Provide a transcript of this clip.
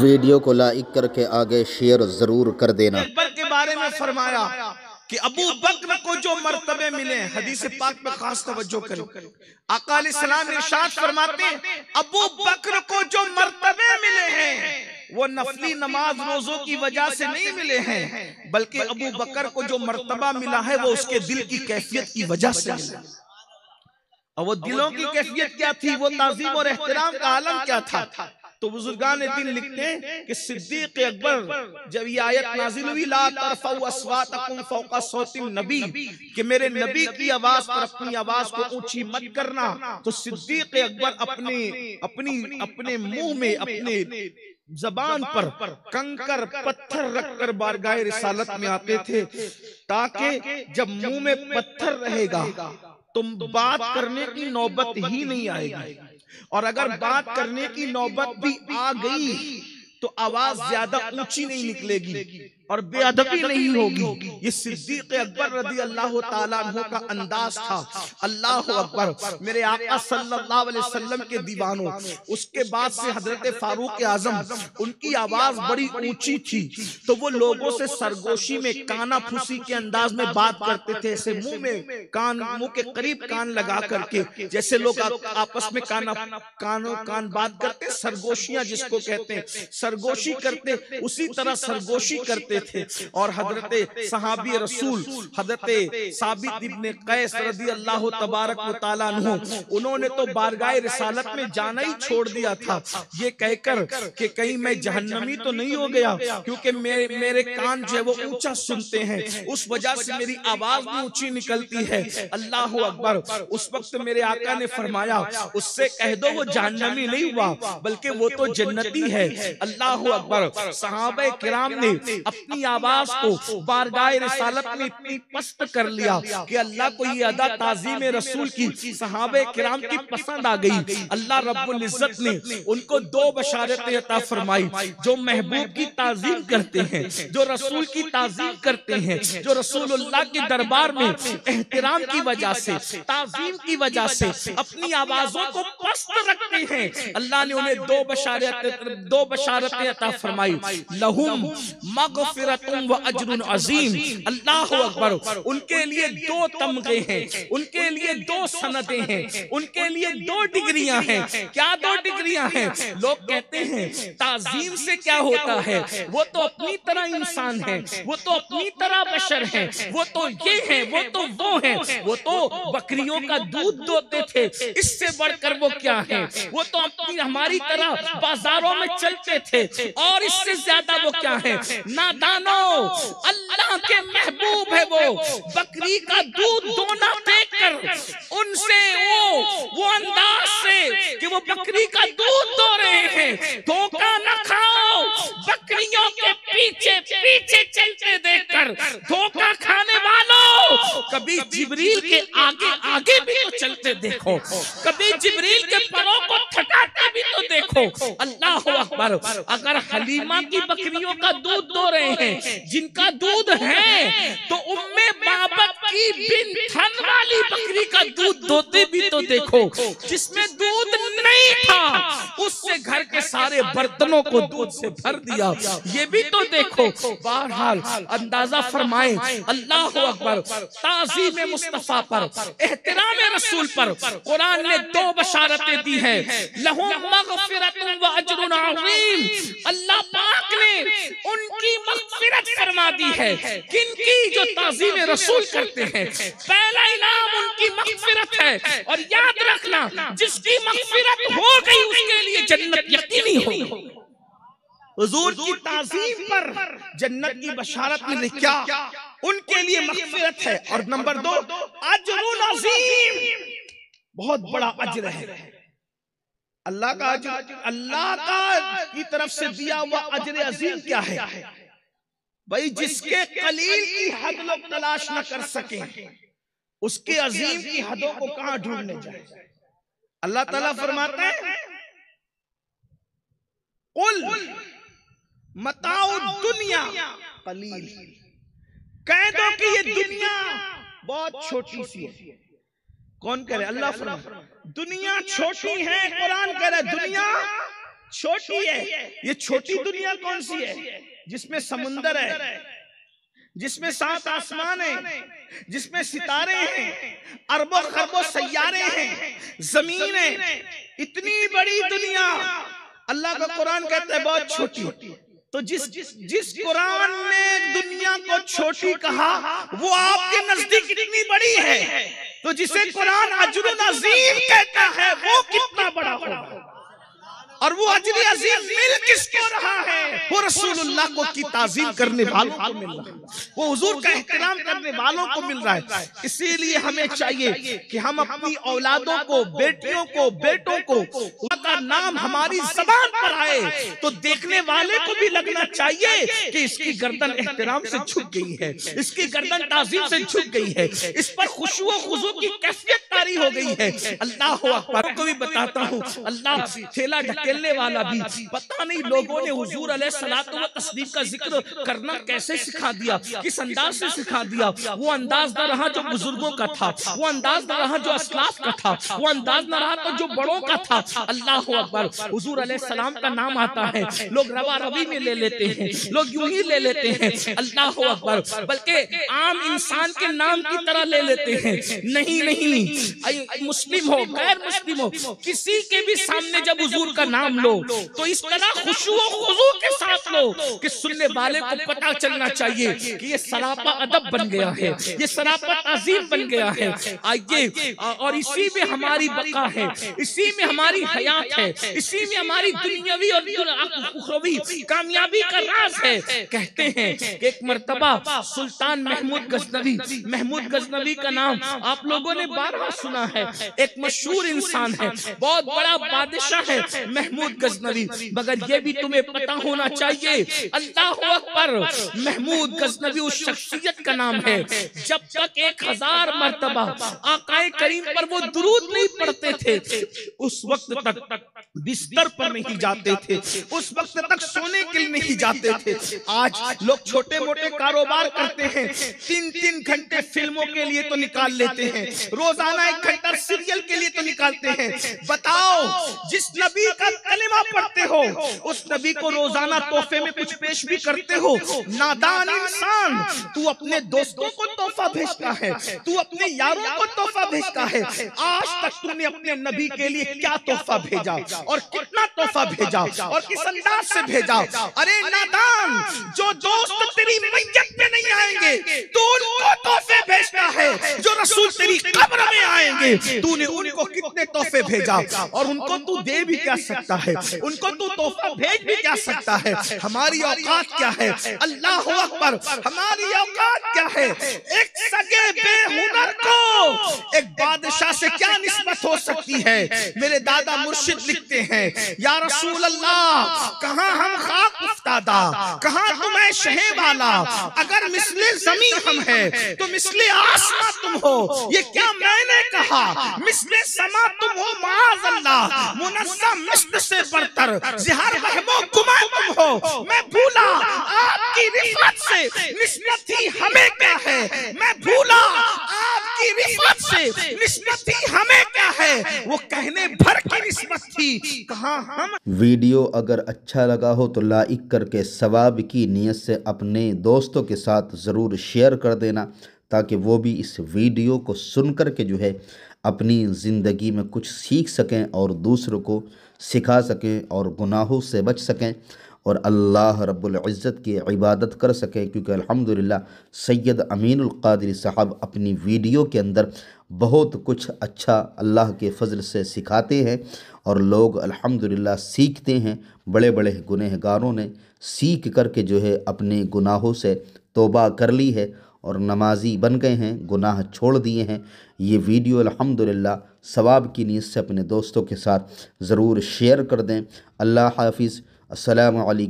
Video کو like کر کے آگے شیئر ضرور کر دینا۔ اکبر کے بارے میں فرمایا کہ ابو بکر کو جو مرتبے ملے، حدیث پاک میں خاص توجہ کریں، آقا علیہ السلام ارشاد فرماتے ہیں ابو بکر کو جو مرتبے ملے ہیں وہ نفلی نماز روزوں کی وجہ سے نہیں ملے ہیں، بلکہ ابو بکر کو جو مرتبہ ملا ہے وہ اس کے دل کی کیفیت کی وجہ سے ملا۔ اور وہ دلوں کی کیفیت کیا تھی؟ وہ تعظیم اور احترام کا عالم کیا تھا؟ تو بزرگان دین لکھتے ہیں کہ صدیق اکبر جب یہ آیت نازل ہوئی لا ترفعوا اصواتکم فوق صوت النبی، کہ میرے نبی کی آواز پر اپنی آواز کو اونچی مت کرنا، تو صدیق اکبر اپنے منہ میں اپنے زبان پر کنکر پتھر رکھ کر بارگاہ رسالت میں آتے تھے، تاکہ جب منہ میں پتھر رہے گا تو بات کرنے کی نوبت ہی نہیں آئے گی، اور اگر بات کرنے کی نوبت بھی آ گئی تو آواز زیادہ اونچی نہیں نکلے گی اور بے ادبی نہیں ہوگی۔ یہ صدیق اکبر رضی اللہ تعالیٰ عنہ کا انداز تھا۔ اللہ اکبر، میرے آقا صلی اللہ علیہ وسلم کے دیوانوں، اس کے بعد سے حضرت فاروق اعظم، ان کی آواز بڑی اونچی تھی تو وہ لوگوں سے سرگوشی میں کانا پھوسی کے انداز میں بات کرتے تھے، ایسے منہ کے قریب کان لگا کر کے، جیسے لوگ آپس میں کان بات کرتے، سرگوشیاں جس کو کہتے ہیں، سرگوشی کرتے، اسی طرح سرگوشی کرتے تھے۔ اور حضرت صحابی رسول حضرت ثابت ابن قیس رضی اللہ تبارک و تعالیٰ عنہ، انہوں نے تو بارگاہ رسالت میں جانا ہی چھوڑ دیا تھا، یہ کہہ کر کہ کہیں میں جہنمی تو نہیں ہو گیا، کیونکہ میرے کان جو ہے وہ اونچا سنتے ہیں، اس وجہ سے میری آواز بھی اونچی نکلتی ہے۔ اللہ اکبر، اس وقت میرے آقا نے فرمایا اس سے کہہ دو وہ جہنمی نہیں ہوا بلکہ وہ تو جنتی ہے۔ اللہ اکبر، صحابہ کرام نے اپنی آواز کو بارگاہ رسالت میں اتنی پست کر لیا کہ اللہ کو یہ ادا تعظیم رسول کی صحابہ کرام کی پسند آ گئی۔ اللہ رب العزت نے ان کو دو بشارتیں عطا فرمائی، جو محبوب کی تعظیم کرتے ہیں، جو رسول کی تعظیم کرتے ہیں، جو رسول اللہ کے دربار میں احترام کی وجہ سے، تعظیم کی وجہ سے اپنی آوازوں کو پست رکھتے ہیں، اللہ نے انہیں دو بشارتیں عطا فرمائی، لہم مغفرت و اجر عظیم۔ اللہ اکبر، ان کے لیے دو تمغے ہیں، ان کے لیے دو سندیں ہیں، ان کے لیے دو ڈگریاں ہیں۔ کیا دو ڈگریاں ہیں؟ لوگ کہتے ہیں تعظیم سے کیا ہوتا ہے، وہ تو اپنی طرح انسان ہے، وہ تو اپنی طرح بشر ہیں، وہ تو یہ ہیں، وہ تو وہ ہیں، وہ تو بکریوں کا دودھ دوتے تھے، اس سے بڑھ کر وہ کیا ہیں، وہ تو ہماری طرح بازاروں میں چلتے تھے، اور اس سے زیادہ وہ کیا ہیں؟ نادانو، اللہ کے محبوب ہے وہ، بکری کا دودھ دونا دیکھ کر ان سے وہ انداز سے کہ وہ بکری کا دودھ دو رہے ہیں، دھوکہ نہ کھاؤ، بکریوں کے پیچھے پیچھے چلتے دیکھ کر دھوکہ کھانے والوں، کبھی جبریل کے آگے آگے بھی تو چلتے دیکھو، کبھی جبریل کے پروں کو تھکاتے بھی تو دیکھو۔ اللہ اکبر، اگر حلیمہ کی بکریوں کا دودھ دو رہے ہیں جن کا دودھ ہے، تو بابت کی بن تھن والی بکری کا دودھ دوتے بھی تو دیکھو، جس میں دودھ نہیں تھا اس سے گھر کے سارے برتنوں کو دودھ سے بھر دیا، یہ بھی تو دیکھو۔ بہرحال اندازہ فرمائیں، اللہ اکبر، تعظیم مصطفیٰ پر، احترام رسول پر قرآن نے دو بشارتیں دی ہیں، لہم مغفرت و اجر عظیم۔ اللہ پاک نے ان کی مغفرت فرما دی ہے، کن کی؟ جو تعظیم رسول کرتے ہیں، پہلا انعام ان کی مغفرت ہے، اور یاد رکھنا جس کی مغفرت ہو گئی اس کے لیے جنت یقینی ہوگی۔ حضور کی تعظیم پر جنت کی بشارت میں کیا؟ ان کے لیے مغفرت ہے، اور نمبر دو اجر عظیم، بہت بڑا اجر ہے۔ اللہ کا اجر، اللہ کا کی طرف سے دیا ہوا اجر عظیم کیا ہے؟ بھئی جس کے قلیل کی حد لوگ تلاش نہ کر سکیں، اس کے عظیم کی حدوں کو کہاں ڈھونڈنے جائے؟ اللہ تعالیٰ فرماتا ہے قل متاع الدنیا قلیل، کہہ دو کہ یہ دنیا بہت چھوٹی سی ہے۔ کون کہہ رہے؟ اللہ فرماتا ہے دنیا چھوٹی ہے، قرآن کہہ رہا ہے دنیا چھوٹی ہے. یہ چھوٹی دنیا کون سی ہے جس میں سمندر ہے، جس میں 7 آسمان ہیں، جس میں ستارے ہیں، اربوں خربوں سیارے ہیں، زمین ہے. اتنی بڑی دنیا اللہ کا قرآن کہتا ہے بہت چھوٹی. تو جس قرآن نے دنیا کو چھوٹی کہا وہ آپ کے نزدیک اتنی بڑی ہے، تو جسے قرآن اجر عظیم کہتا ہے وہ کتنا بڑا ہوگا. اور وہ اجر عظیم مل کس کو رہا ہے؟ وہ رسول اللہ کو کی تعظیم کرنے والوں کو مل رہا ہے، وہ حضور کا احترام کرنے والوں کو مل رہا ہے. اسی لیے ہمیں چاہیے کہ ہم اپنی اولادوں کو، بیٹیوں کو، بیٹوں کو اللہ کا نام ہماری زبان پر آئے تو دیکھنے والے کو بھی لگنا چاہیے کہ اس کی گردن احترام سے جھک گئی ہے، اس کی گردن تعظیم سے جھک گئی ہے، اس پر خشوع و خضوع کی کیفیت طاری ہو گئی ہے. اللہ اکبر. کو بھی بتاتا ہوں، اللہ ٹھیلا ڈھکیلنے والا بھی پتہ نہیں لوگوں نے حضور علیہ الصلوۃ والتسلیم کا ذکر کرنا کیسے سکھا دیا، کس انداز سے سکھا دیا. وہ انداز نہ رہا جو بزرگوں کا تھا، وہ انداز نہ رہا جو اسلاف کا تھا، وہ انداز نہ رہا تو جو بڑوں کا تھا. اللہ اکبر. حضور علیہ السلام کا نام آتا ہے لوگ روا روی میں لے لیتے ہیں، لوگ یوں ہی لے لیتے ہیں. اللہ اکبر. بلکہ عام انسان کے نام کی طرح لے لیتے ہیں. نہیں، مسلم ہو غیر مسلم ہو کسی کے بھی سامنے جب حضور کا نام لو تو اس طرح خشوع و خضوع کے ساتھ لو کہ سننے والے کو پتہ چلنا چاہیے کہ یہ سراپا ادب بن گیا ہے، یہ سراپا تعظیم بن گیا ہے. آئیے، اور اسی میں ہماری بقا ہے، اسی میں ہماری حیات ہے، اسی میں ہماری دنیاوی اور اخروی کامیابی کا راز ہے. کہتے ہیں کہ ایک مرتبہ سلطان محمود غزنوی کا نام آپ لوگوں نے بارہا سنا ہے. ایک مشہور انسان ہے، بہت بڑا بادشاہ ہے محمود غزنوی. مگر یہ بھی تمہیں پتہ ہونا چاہیے، اللہ اکبر، محمود غزنوی اس شخصیت کا نام ہے جب تک 1000 مرتبہ آقا کریم پر وہ درود نہیں پڑھتے تھے اس وقت تک بستر پر نہیں جاتے تھے، اس وقت تک سونے کے لیے نہیں جاتے تھے. آج لوگ چھوٹے موٹے کاروبار کرتے ہیں، 3 گھنٹے فلموں کے لیے تو نکال لیتے ہیں، روزانہ 1 گھنٹہ سیریل کے لیے تو نکالتے ہیں. بتاؤ، جس نبی کا کلمہ پڑھتے ہو اس نبی کو روزانہ تحفے میں کچھ پیش بھی کرتے ہو؟ نادان انسان، تو اپنے دوستوں کو تحفہ بھیجتا ہے، تو اپنے یاروں کو تحفہ بھیجتا ہے. آج تک تم نے اپنے نبی کے لیے کیا تحفہ بھیجا اور کتنا تحفہ بھیجا اور کس انداز سے بھیجا؟ ارے نادان، جو دوست تیری میت میں نہیں آئیں گے تو ان کو تحفے بھیجتا ہے، جو رسول تیری قبر میں آئیں گے تو نے ان کو کتنے تحفے بھیجا؟ اور ان کو تو دے بھی کیا سکتا ہے، ان کو تو تحفہ بھیج بھی کیا سکتا ہے؟ ہماری اوقات کیا ہے؟ اللہ اکبر. ہماری اوقات کیا ہے؟ ایک سگے بے ہنر کو ایک بادشاہ سے کیا نسبت ہو سکتی ہے؟ میرے دادا مرشد لکھتے ہیں، یا رسول اللہ، کہاں ہم خاک افتادہ، کہاں تم اے شہ والا، اگر مثل زمین ہم ہے تو مثل آسمان تم ہو. یہ کیا میں نے کہا؟ مثل سما تم ہو معاذ اللہ، منزہ مشت سے برتر، زہر وہم و گمہ تم ہو. میں بھولا آپ کی رفعت سے نسبت ہی ہمیں کیا ہے، میں بھولا آپ کی رفعت سے نسبت ہی ہمیں کیا ہے، وہ کہنے بھر کی نسبت تھی کہاں ہم. ویڈیو اگر اچھا لگا ہو تو لائک کر کے ثواب کی نیت سے اپنے دوستوں کے ساتھ ضرور شیئر کر دینا، تاکہ وہ بھی اس ویڈیو کو سن کر کے جو ہے اپنی زندگی میں کچھ سیکھ سکیں اور دوسروں کو سکھا سکیں اور گناہوں سے بچ سکیں اور اللہ رب العزت کی عبادت کر سکیں. کیونکہ الحمدللہ سید امین القادری صاحب اپنی ویڈیو کے اندر بہت کچھ اچھا اللہ کے فضل سے سکھاتے ہیں اور لوگ الحمدللہ سیکھتے ہیں. بڑے بڑے گنہگاروں نے سیکھ کر کے جو ہے اپنے گناہوں سے توبہ کر لی ہے اور نمازی بن گئے ہیں، گناہ چھوڑ دیے ہیں. یہ ویڈیو الحمدللہ ثواب کی نیت سے اپنے دوستوں کے ساتھ ضرور شیئر کر دیں. اللہ حافظ. السلام علیکم.